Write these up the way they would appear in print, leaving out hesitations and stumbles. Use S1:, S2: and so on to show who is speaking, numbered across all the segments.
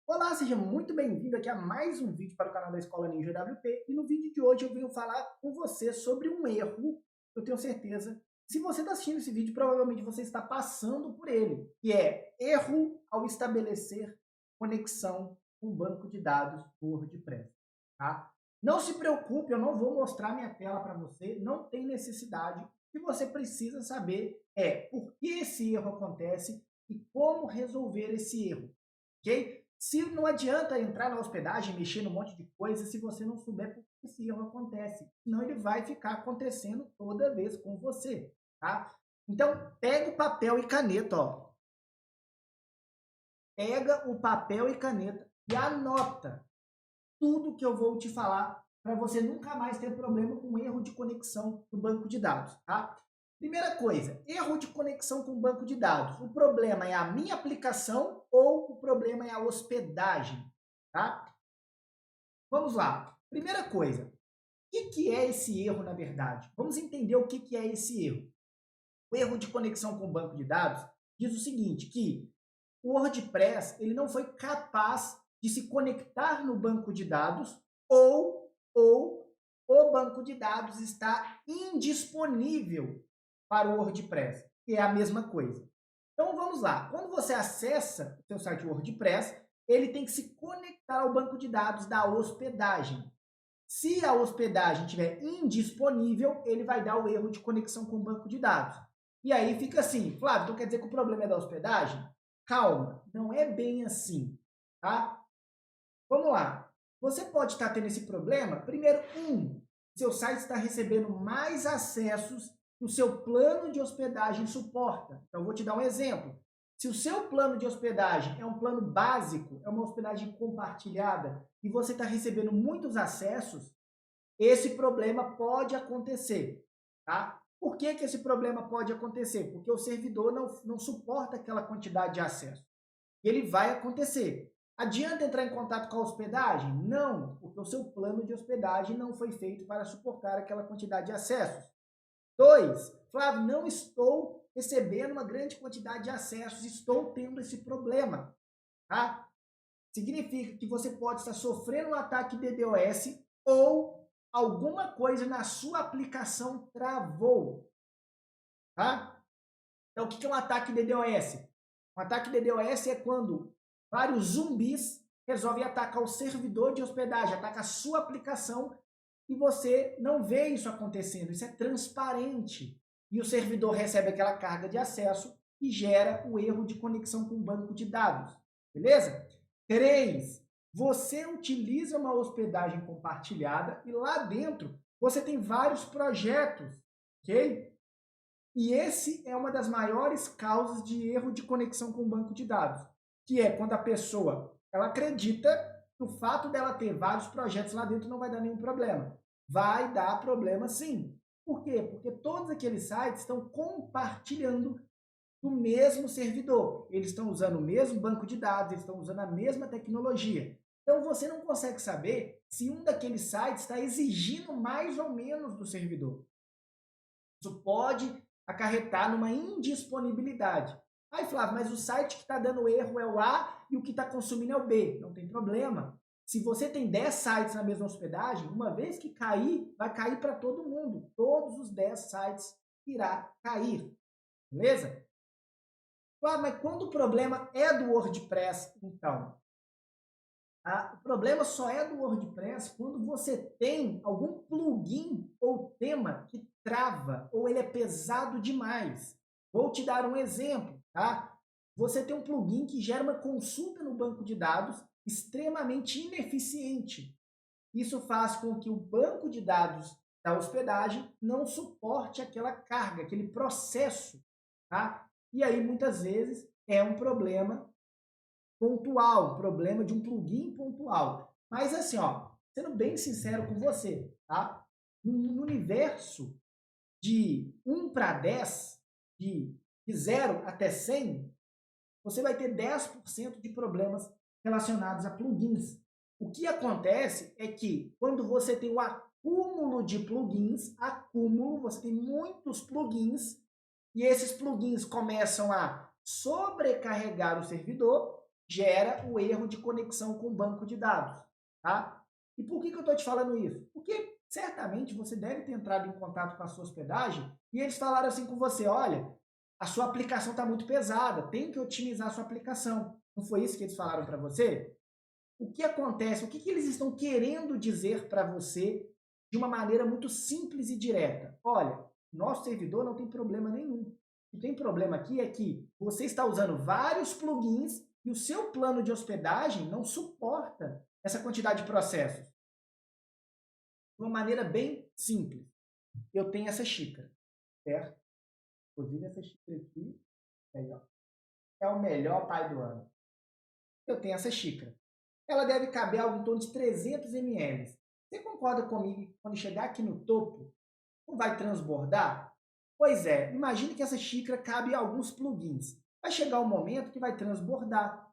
S1: Olá, seja muito bem-vindo aqui a mais um vídeo para o canal da Escola Ninja WP. E no vídeo de hoje eu venho falar com você sobre um erro, eu tenho certeza. Se você está assistindo esse vídeo, provavelmente você está passando por ele, que é erro ao estabelecer conexão com o banco de dados do WordPress. Tá? Não se preocupe, eu não vou mostrar minha tela para você, não tem necessidade. O que você precisa saber é por que esse erro acontece e como resolver esse erro. Ok? Se não adianta entrar na hospedagem, mexer num monte de coisa, se você não souber por que esse erro acontece. Senão ele vai ficar acontecendo toda vez com você, tá? Então, pega o papel e caneta, ó. Pega o papel e caneta e anota tudo que eu vou te falar para você nunca mais ter problema com erro de conexão no banco de dados, tá? Primeira coisa, erro de conexão com o banco de dados. O problema é a minha aplicação ou o problema é a hospedagem, tá? Vamos lá. Primeira coisa, o que é esse erro na verdade? Vamos entender o que é esse erro. O erro de conexão com o banco de dados diz o seguinte, que o WordPress ele não foi capaz de se conectar no banco de dados ou o banco de dados está indisponível para o WordPress, que é a mesma coisa. Então vamos lá, quando você acessa o seu site WordPress, ele tem que se conectar ao banco de dados da hospedagem. Se a hospedagem estiver indisponível, ele vai dar o erro de conexão com o banco de dados. E aí fica assim, Flávio, então quer dizer que o problema é da hospedagem? Calma, não é bem assim, tá? Vamos lá. Você pode estar tendo esse problema, primeiro, seu site está recebendo mais acessos que o seu plano de hospedagem suporta. Então, eu vou te dar um exemplo. Se o seu plano de hospedagem é um plano básico, é uma hospedagem compartilhada, e você está recebendo muitos acessos, esse problema pode acontecer, tá? Por que esse problema pode acontecer? Porque o servidor não suporta aquela quantidade de acesso. Ele vai acontecer. Adianta entrar em contato com a hospedagem? Não, porque o seu plano de hospedagem não foi feito para suportar aquela quantidade de acessos. 2, Flávio, não estou recebendo uma grande quantidade de acessos, estou tendo esse problema. Tá? Significa que você pode estar sofrendo um ataque DDoS ou alguma coisa na sua aplicação travou. Tá? Então, o que é um ataque DDoS? Um ataque DDoS é quando vários zumbis resolvem atacar o servidor de hospedagem, atacar a sua aplicação e você não vê isso acontecendo. Isso é transparente. E o servidor recebe aquela carga de acesso e gera o erro de conexão com o banco de dados. Beleza? 3. Você utiliza uma hospedagem compartilhada e lá dentro você tem vários projetos, ok? E esse é uma das maiores causas de erro de conexão com o banco de dados, que é quando a pessoa ela acredita que o fato dela ter vários projetos lá dentro não vai dar nenhum problema. Vai dar problema sim. Por quê? Porque todos aqueles sites estão compartilhando do mesmo servidor. Eles estão usando o mesmo banco de dados, eles estão usando a mesma tecnologia. Então você não consegue saber se um daqueles sites está exigindo mais ou menos do servidor. Isso pode acarretar numa indisponibilidade. Aí, Flávio, mas o site que está dando erro é o A e o que está consumindo é o B. Não tem problema. Se você tem 10 sites na mesma hospedagem, uma vez que cair, vai cair para todo mundo. Todos os 10 sites irá cair. Beleza? Flávio, mas quando o problema é do WordPress, então? O problema só é do WordPress quando você tem algum plugin ou tema que trava ou ele é pesado demais. Vou te dar um exemplo, tá? Você tem um plugin que gera uma consulta no banco de dados extremamente ineficiente. Isso faz com que o banco de dados da hospedagem não suporte aquela carga, aquele processo, tá? E aí muitas vezes é um problema pontual, problema de um plugin pontual. Mas assim, ó, sendo bem sincero com você, tá? No universo de 1 para 10, de 0 até 100, você vai ter 10% de problemas relacionados a plugins. O que acontece é que quando você tem o acúmulo de plugins, você tem muitos plugins, e esses plugins começam a sobrecarregar o servidor, gera o erro de conexão com o banco de dados, tá? E por que eu estou te falando isso? Porque certamente você deve ter entrado em contato com a sua hospedagem e eles falaram assim com você, olha, a sua aplicação está muito pesada, tem que otimizar a sua aplicação. Não foi isso que eles falaram para você? O que acontece? O que eles estão querendo dizer para você de uma maneira muito simples e direta? Olha, nosso servidor não tem problema nenhum. O que tem problema aqui é que você está usando vários plugins e o seu plano de hospedagem não suporta essa quantidade de processos. De uma maneira bem simples. Eu tenho essa xícara, certo? Inclusive essa xícara aqui, aí, ó, é o melhor pai do ano. Eu tenho essa xícara. Ela deve caber algo em torno de 300 ml. Você concorda comigo que quando chegar aqui no topo, não vai transbordar? Pois é, imagine que essa xícara cabe alguns plugins. Vai chegar um momento que vai transbordar.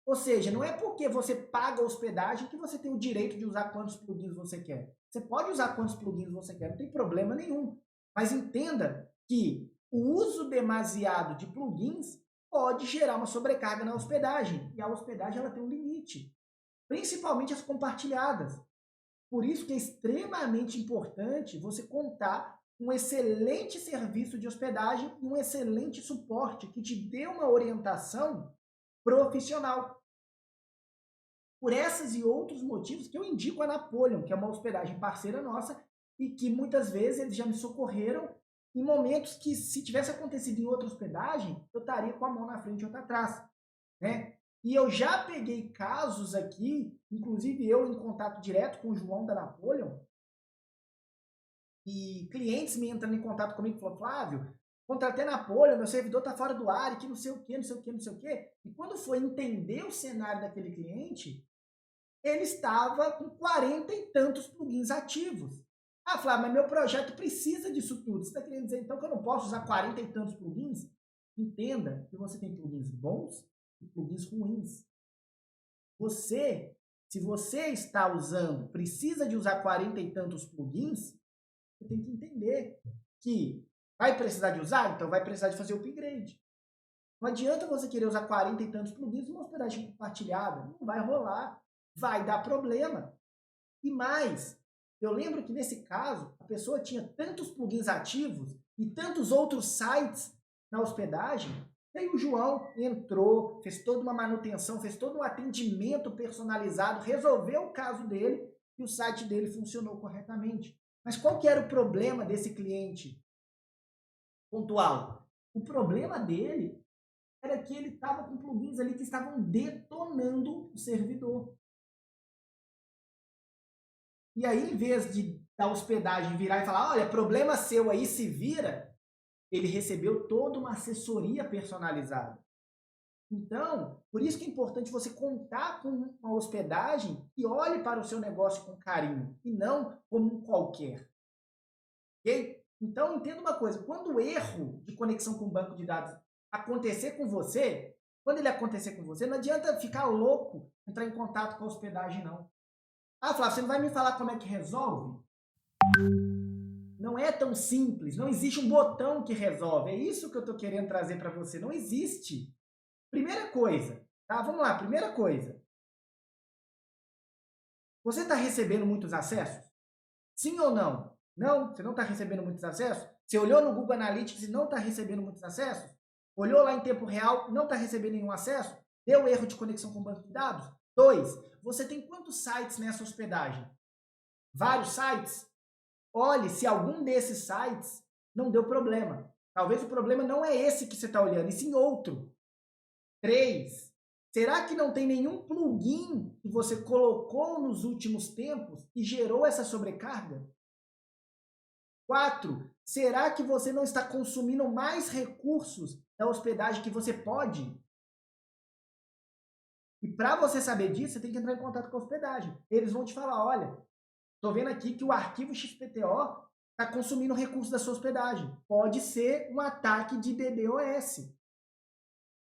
S1: Ou seja, não é porque você paga a hospedagem que você tem o direito de usar quantos plugins você quer. Você pode usar quantos plugins você quer, não tem problema nenhum. Mas entenda que o uso demasiado de plugins pode gerar uma sobrecarga na hospedagem. E a hospedagem ela tem um limite, principalmente as compartilhadas. Por isso que é extremamente importante você contar com um excelente serviço de hospedagem e um excelente suporte que te dê uma orientação profissional. Por esses e outros motivos que eu indico a Napoleon, que é uma hospedagem parceira nossa e que muitas vezes eles já me socorreram em momentos que, se tivesse acontecido em outra hospedagem, eu estaria com a mão na frente e outra atrás, né? E eu já peguei casos aqui, inclusive eu em contato direto com o João da Napoleon, e clientes me entrando em contato comigo e falaram, Flávio, contratei Napoleon, meu servidor está fora do ar, e que não sei o que, não sei o que, não sei o que. E quando foi entender o cenário daquele cliente, ele estava com 40 e tantos plugins ativos. Ah, Flávio, mas meu projeto precisa disso tudo. Você está querendo dizer então que eu não posso usar 40 e tantos plugins? Entenda que você tem plugins bons e plugins ruins. Você, se você está usando, precisa de usar 40 e tantos plugins, você tem que entender que vai precisar de usar, então vai precisar de fazer o upgrade. Não adianta você querer usar 40 e tantos plugins numa hospedagem compartilhada. Não vai rolar. Vai dar problema. E mais, eu lembro que nesse caso, a pessoa tinha tantos plugins ativos e tantos outros sites na hospedagem, e aí o João entrou, fez toda uma manutenção, fez todo um atendimento personalizado, resolveu o caso dele e o site dele funcionou corretamente. Mas qual que era o problema desse cliente pontual? O problema dele era que ele estava com plugins ali que estavam detonando o servidor. E aí, em vez de da hospedagem virar e falar, olha, problema seu aí, se vira, ele recebeu toda uma assessoria personalizada. Então, por isso que é importante você contar com uma hospedagem que olhe para o seu negócio com carinho e não como um qualquer. Ok? Então, entenda uma coisa, quando o erro de conexão com o banco de dados acontecer com você, quando ele acontecer com você, não adianta ficar louco, entrar em contato com a hospedagem, não. Ah, Flávio, você não vai me falar como é que resolve? Não é tão simples, não existe um botão que resolve. É isso que eu estou querendo trazer para você. Não existe. Primeira coisa, tá? Vamos lá, primeira coisa. Você está recebendo muitos acessos? Sim ou não? Não? Você não está recebendo muitos acessos? Você olhou no Google Analytics e não está recebendo muitos acessos? Olhou lá em tempo real, não está recebendo nenhum acesso? Deu erro de conexão com o banco de dados? 2. Você tem quantos sites nessa hospedagem? Vários sites? Olhe se algum desses sites não deu problema. Talvez o problema não é esse que você está olhando, e sim outro. 3. Será que não tem nenhum plugin que você colocou nos últimos tempos e gerou essa sobrecarga? 4. Será que você não está consumindo mais recursos da hospedagem que você pode? E para você saber disso, você tem que entrar em contato com a hospedagem. Eles vão te falar, olha, estou vendo aqui que o arquivo XPTO está consumindo recursos da sua hospedagem. Pode ser um ataque de DDoS.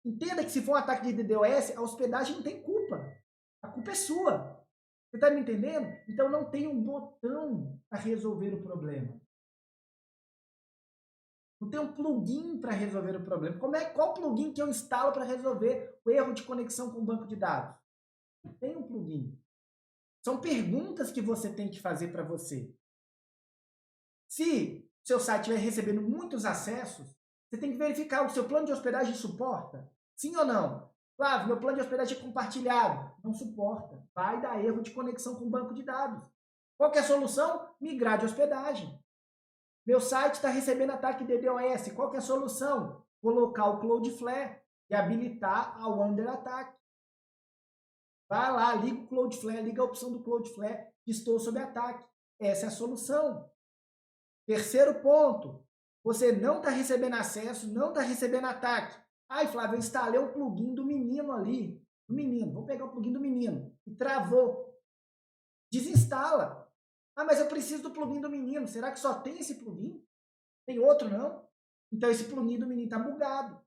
S1: Entenda que se for um ataque de DDoS, a hospedagem não tem culpa. A culpa é sua. Você está me entendendo? Então não tem um botão para resolver o problema. Não tem um plugin para resolver o problema. Qual plugin que eu instalo para resolver o erro de conexão com o banco de dados? Não tem um plugin. São perguntas que você tem que fazer para você. Se seu site estiver recebendo muitos acessos, você tem que verificar o seu plano de hospedagem suporta? Sim ou não? Flávio, meu plano de hospedagem é compartilhado. Não suporta. Vai dar erro de conexão com o banco de dados. Qual que é a solução? Migrar de hospedagem. Meu site está recebendo ataque DDoS. Qual que é a solução? Colocar o Cloudflare e habilitar a Under Attack. Vai lá, liga o Cloudflare, liga a opção do Cloudflare, estou sob ataque. Essa é a solução. Terceiro ponto, você não está recebendo acesso, não está recebendo ataque. Ai, Flávio, eu instalei um plugin do menino ali. Do menino, vamos pegar o plugin do menino. E travou. Desinstala. Ah, mas eu preciso do plugin do menino. Será que só tem esse plugin? Tem outro não? Então esse plugin do menino está bugado.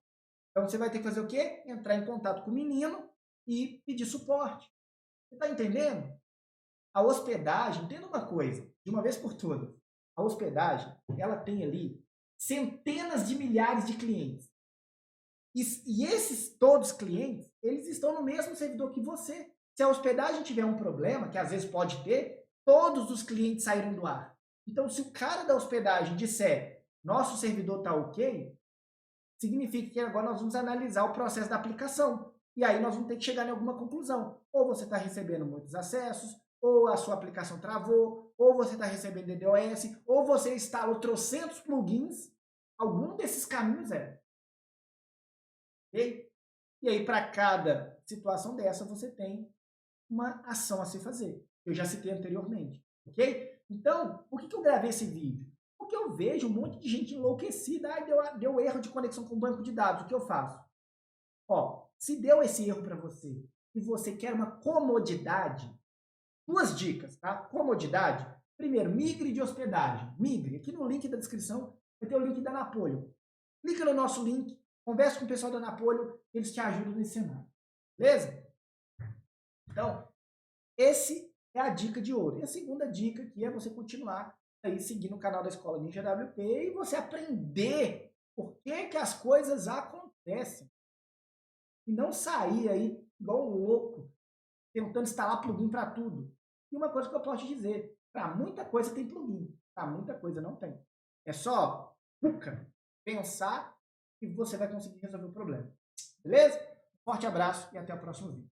S1: Então você vai ter que fazer o quê? Entrar em contato com o menino e pedir suporte. Você está entendendo? A hospedagem, entenda uma coisa, de uma vez por todas. A hospedagem, ela tem ali centenas de milhares de clientes. E esses todos clientes, eles estão no mesmo servidor que você. Se a hospedagem tiver um problema, que às vezes pode ter, todos os clientes saíram do ar. Então, se o cara da hospedagem disser, nosso servidor está ok, significa que agora nós vamos analisar o processo da aplicação. E aí nós vamos ter que chegar em alguma conclusão. Ou você está recebendo muitos acessos, ou a sua aplicação travou, ou você está recebendo DDoS, ou você instalou trocentos plugins. Algum desses caminhos é. Ok? E aí, para cada situação dessa, você tem uma ação a se fazer. Eu já citei anteriormente. Ok? Então, por que eu gravei esse vídeo? Porque eu vejo um monte de gente enlouquecida. Deu erro de conexão com o banco de dados. O que eu faço? Ó, se deu esse erro para você e você quer uma comodidade, duas dicas, tá? Comodidade. Primeiro, migre de hospedagem. Migre. Aqui no link da descrição vai ter o link da Napoleon. Clica no nosso link, conversa com o pessoal da Napoleon, eles te ajudam nesse cenário. Beleza? Então, esse é a dica de ouro. E a segunda dica que é você continuar aí seguindo o canal da Escola Ninja WP e você aprender por que as coisas acontecem. E não sair aí igual um louco, tentando instalar plugin para tudo. E uma coisa que eu posso te dizer, para muita coisa tem plugin, para muita coisa não tem. É só pensar e você vai conseguir resolver o problema. Beleza? Forte abraço e até o próximo vídeo.